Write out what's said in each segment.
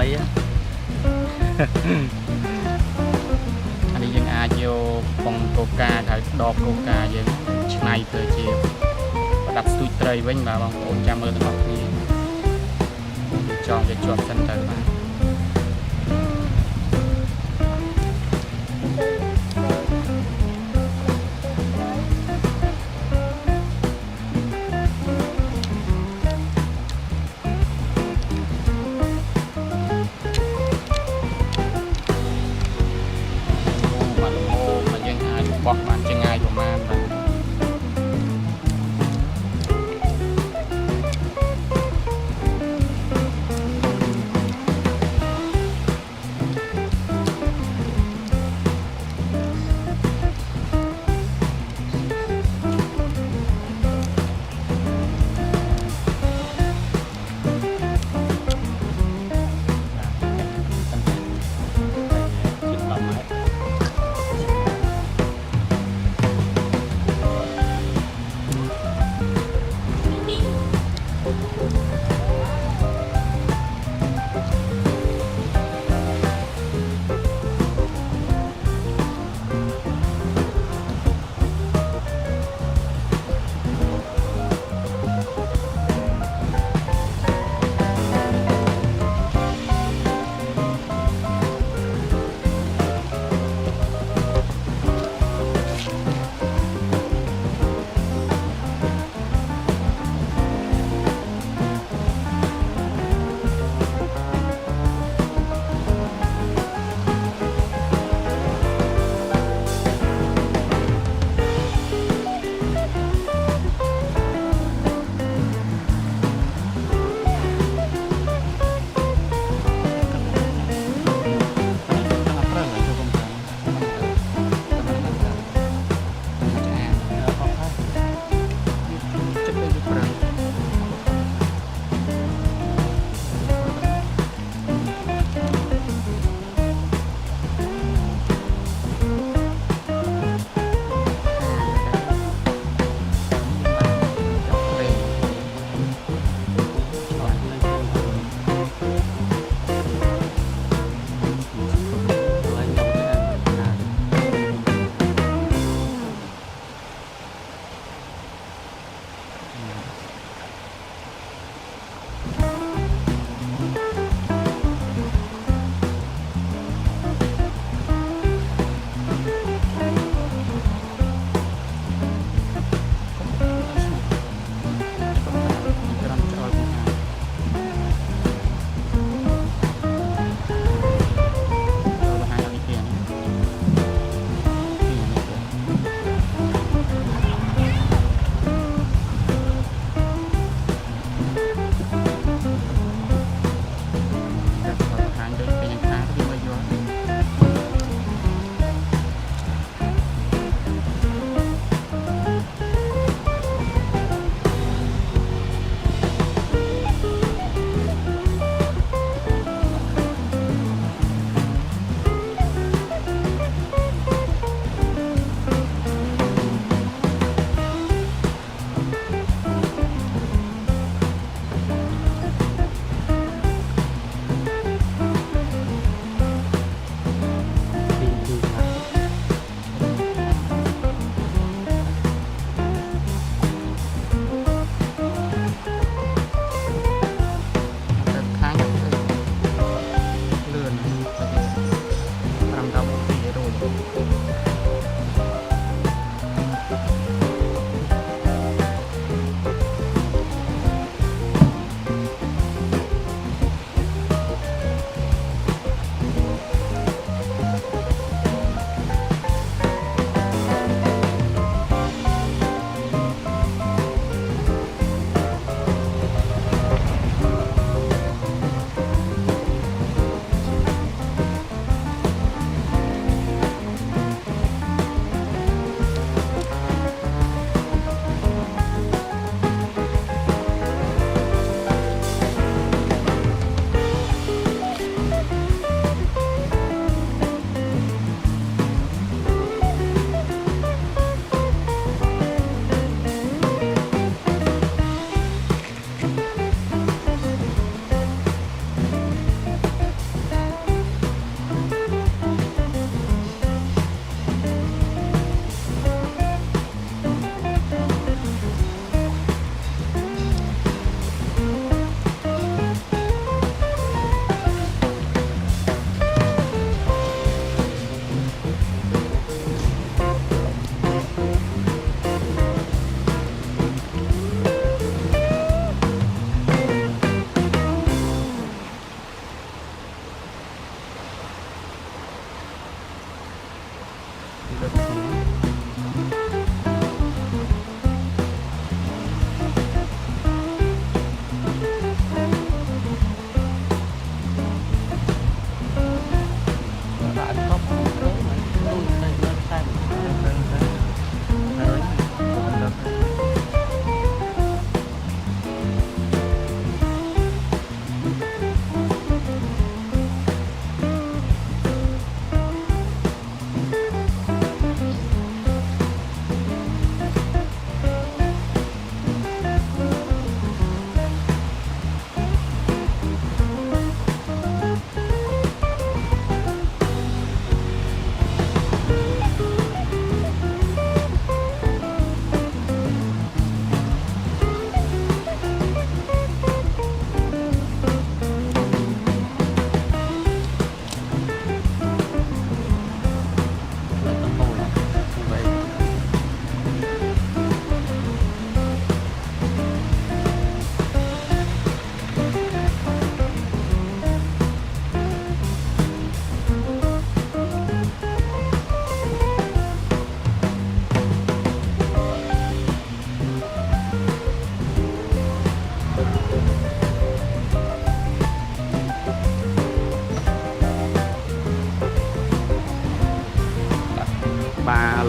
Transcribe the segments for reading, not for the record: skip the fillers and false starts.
mấy á anh đi dân ai vô phòng coca thải đo coca dân này thời chiều đặt tui tray với bà bằng ôn cha mơ ngọc đi chọn để chọn sân tới mà bọt bạn chân ai của man và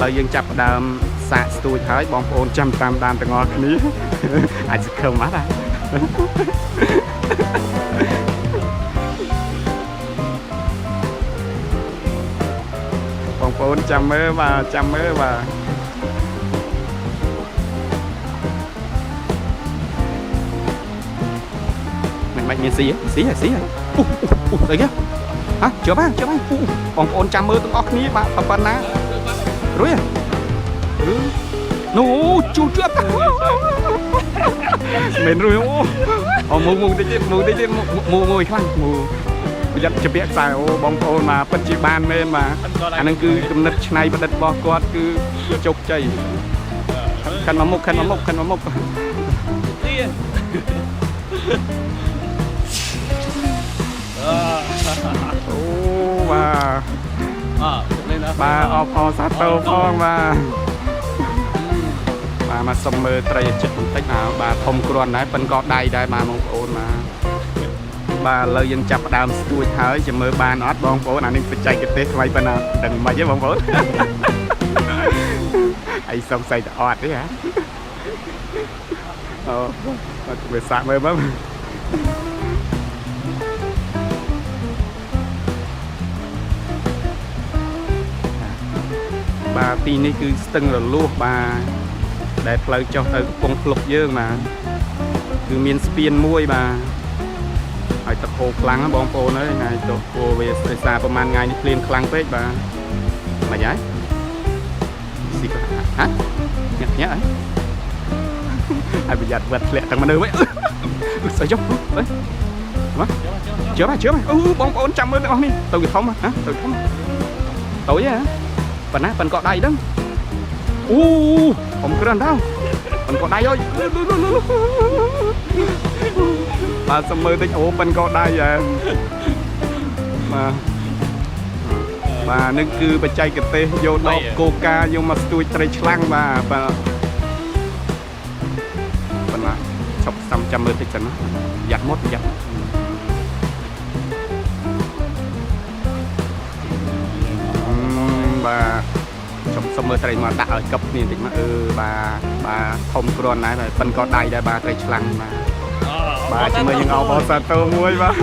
ឥឡូវយើងចាប់ផ្ដើមសាកស្ទូចហើយបងប្អូនចាំតាមដានទាំងអស់គ្នាអាចសង្ឃឹមអត់ដែរបងប្អូនចាំមើលបាទចាំមើលបាទមិនមានស៊ីហើយអីគេហ៎ជឿបាទបងប្អូនចាំមើលទាំងអស់គ្នាបាទប៉ុណ្ណារួយនោះជួបមិនរួយអូមូតិចទៀតមួយខ្លាំងប្រយ័ត្នជាពាក្យខ្សែអូបងប្អូនមកពិតជាបានមែនបាទអានឹងគឺគំនិតច្នៃប្រឌិតរបស់គាត់គឺជោគជ័យខាន់មកមុខអូបាទបាទអបអរសាទរផងបាទមកសុំមើលត្រីចិត្តបន្តិចបាទធំគ្រាន់ដែរប៉ិនក៏ដៃដែរបាទបងប្អូនបាទឥឡូវយើងចាប់ផ្ដើមស្ទួចហើយចាំមើលបានអត់បងប្អូនអានេះបច្ចេកទេសថ្មីប៉ុណ្ណាដឹងមិនទេបងប្អូនអីសង្ស័យតែអត់ទេហ៎អូវាសាក់មើលមើលបាទទីនេះគឺស្ទឹងរលួសបាទដែលផ្លូវចុះទៅកំពង់ភ្លុកយើងបាទគឺមានស្ពានមួយបាទហើយទឹកហូរខ្លាំងណាបងប្អូនអើយថ្ងៃទៅគួរវាស្ទើរសារប្រហែលថ្ងៃនេះភ្លៀងខ្លាំងពេកបាទមិនហើយស៊ីក៏ហ៎ញាក់អីហើយប្រយ័ត្នវត្តធ្លាក់ទាំងមនុស្សវិញស្អីចុះមកជឿអូបងប្អូនចាំមើលទាំងអស់នេះទៅវាធំហ៎ទៅធំទៅហ៎ប៉ុណ្ណាប៉ុនកក់ដៃដឹងអូผมគ្រាន់ដល់ប៉ុនកក់ដៃអើយបាទសុំមើលតិចអូប៉ុនកក់ដៃបាទនេះគឺបច្ចេកទេសយកដបកូកាយកមកស្ទួចត្រីឆ្លាំងបាទប៉ុណ្ណាឈប់សំចាំមើលតិចសិនណាយ៉ាត់មុតយ៉ាត់បាទសុំមើលត្រីមកដាក់ឲ្យកឹបគ្នាបន្តិចមកបាទធំគ្រាន់ដែរប៉ិនក៏ដៃដែរបាទត្រីឆ្លាំងបាទជាមួយយើងអបអរសាទរមួយបាទ